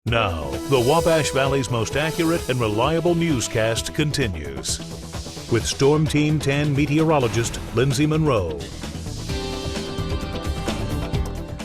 Now, the Wabash Valley's most accurate and reliable newscast continues with Storm Team 10 meteorologist Lindsay Monroe.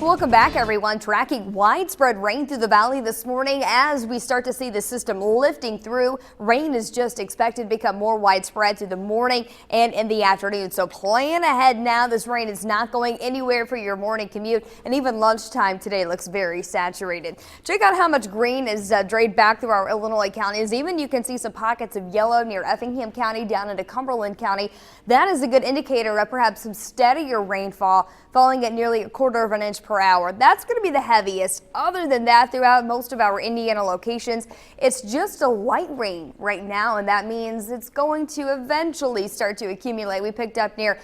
Welcome back, everyone. Tracking widespread rain through the valley this morning as we start to see the system lifting through. Rain is just expected to become more widespread through the morning and in the afternoon. So plan ahead now. This rain is not going anywhere for your morning commute, and even lunchtime today looks very saturated. Check out how much green is drained back through our Illinois counties. Even you can see some pockets of yellow near Effingham County down into Cumberland County. That is a good indicator of perhaps some steadier rainfall, falling at nearly a quarter of an inch per hour. That's going to be the heaviest. Other than that, throughout most of our Indiana locations, it's just a light rain right now, and that means it's going to eventually start to accumulate. We picked up near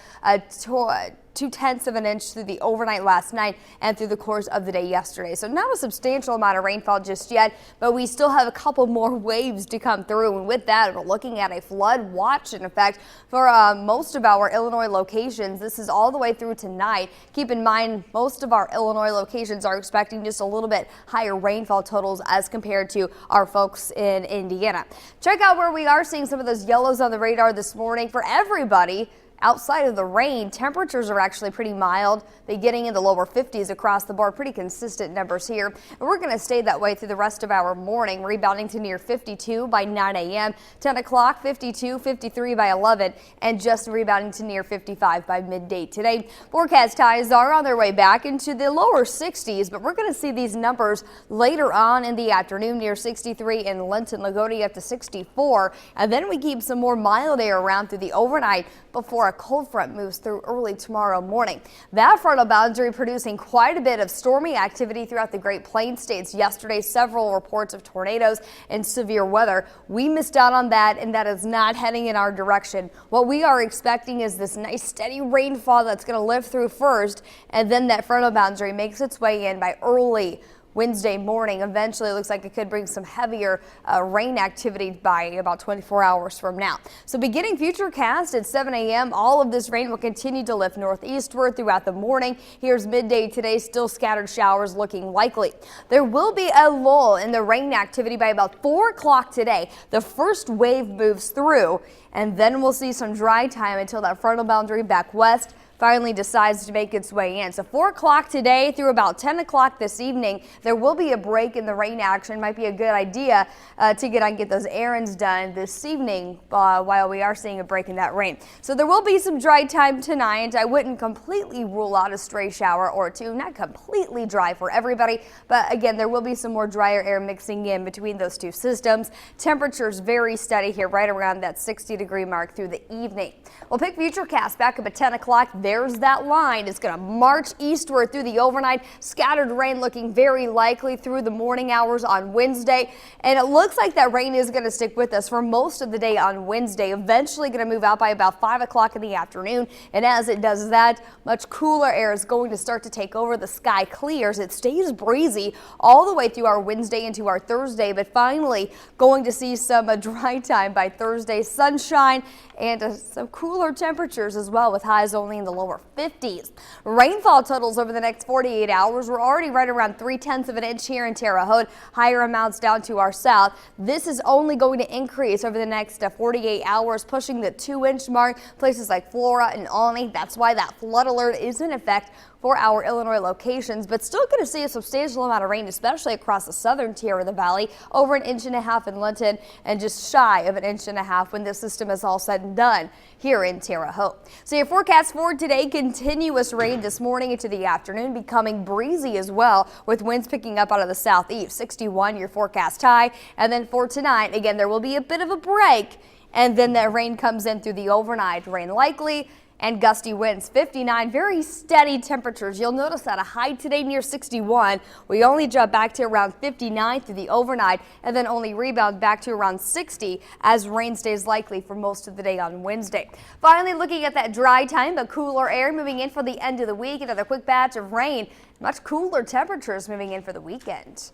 2/10 of an inch through the overnight last night and through the course of the day yesterday. So not a substantial amount of rainfall just yet, but we still have a couple more waves to come through. And with that, we're looking at a flood watch in effect for most of our Illinois locations. This is all the way through tonight. Keep in mind, most of our Illinois locations are expecting just a little bit higher rainfall totals as compared to our folks in Indiana. Check out where we are seeing some of those yellows on the radar this morning for everybody. Outside of the rain, temperatures are actually pretty mild. They're getting in the lower 50s across the board. Pretty consistent numbers here. And we're going to stay that way through the rest of our morning, rebounding to near 52 by 9 a.m., 10 o'clock, 52, 53 by 11, and just rebounding to near 55 by midday today. Forecast highs are on their way back into the lower 60s, but we're going to see these numbers later on in the afternoon, near 63 in Linton, Lagodi up to 64. And then we keep some more mild air around through the overnight before a cold front moves through early tomorrow morning. That frontal boundary producing quite a bit of stormy activity throughout the Great Plains states yesterday. Several reports of tornadoes and severe weather. We missed out on that, and that is not heading in our direction. What we are expecting is this nice steady rainfall that's going to lift through first, and then that frontal boundary makes its way in by early Wednesday morning. Eventually, it looks like it could bring some heavier rain activity by about 24 hours from now. So beginning futurecast at 7 a.m., all of this rain will continue to lift northeastward throughout the morning. Here's midday today, still scattered showers looking likely. There will be a lull in the rain activity by about 4 o'clock today. The first wave moves through, and then we'll see some dry time until that frontal boundary back west finally decides to make its way in. So 4 o'clock today through about 10 o'clock this evening, there will be a break in the rain action. Might be a good idea to get those errands done this evening while we are seeing a break in that rain. So there will be some dry time tonight. I wouldn't completely rule out a stray shower or two. Not completely dry for everybody, but again, there will be some more drier air mixing in between those two systems. Temperatures very steady here, right around that 60-degree mark through the evening. We'll pick futurecast back up at 10 o'clock. There's that line. It's going to march eastward through the overnight. Scattered rain looking very likely through the morning hours on Wednesday. And it looks like that rain is going to stick with us for most of the day on Wednesday. Eventually going to move out by about 5 o'clock in the afternoon. And as it does that, much cooler air is going to start to take over. The sky clears. It stays breezy all the way through our Wednesday into our Thursday. But finally going to see some dry time by Thursday. Sunshine and some cooler temperatures as well, with highs only in the lower 50s. Rainfall totals over the next 48 hours. We're already right around 3/10 of an inch here in Terre Haute. Higher amounts down to our south. This is only going to increase over the next 48 hours, pushing the 2-inch mark. Places like Flora and Olney. That's why that flood alert is in effect for our Illinois locations, but still going to see a substantial amount of rain, especially across the southern tier of the valley. Over 1.5 inches in Linton and just shy of 1.5 inches when this system is all said and done here in Terre Haute. So your forecast for today, continuous rain this morning into the afternoon, becoming breezy as well, with winds picking up out of the southeast. 61 your forecast high. And then for tonight, again, there will be a bit of a break, and then that rain comes in through the overnight. Rain likely and gusty winds. 59, very steady temperatures. You'll notice that a high today near 61. We only jump back to around 59 through the overnight, and then only rebound back to around 60 as rain stays likely for most of the day on Wednesday. Finally, looking at that dry time, but cooler air moving in for the end of the week. Another quick batch of rain. Much cooler temperatures moving in for the weekend.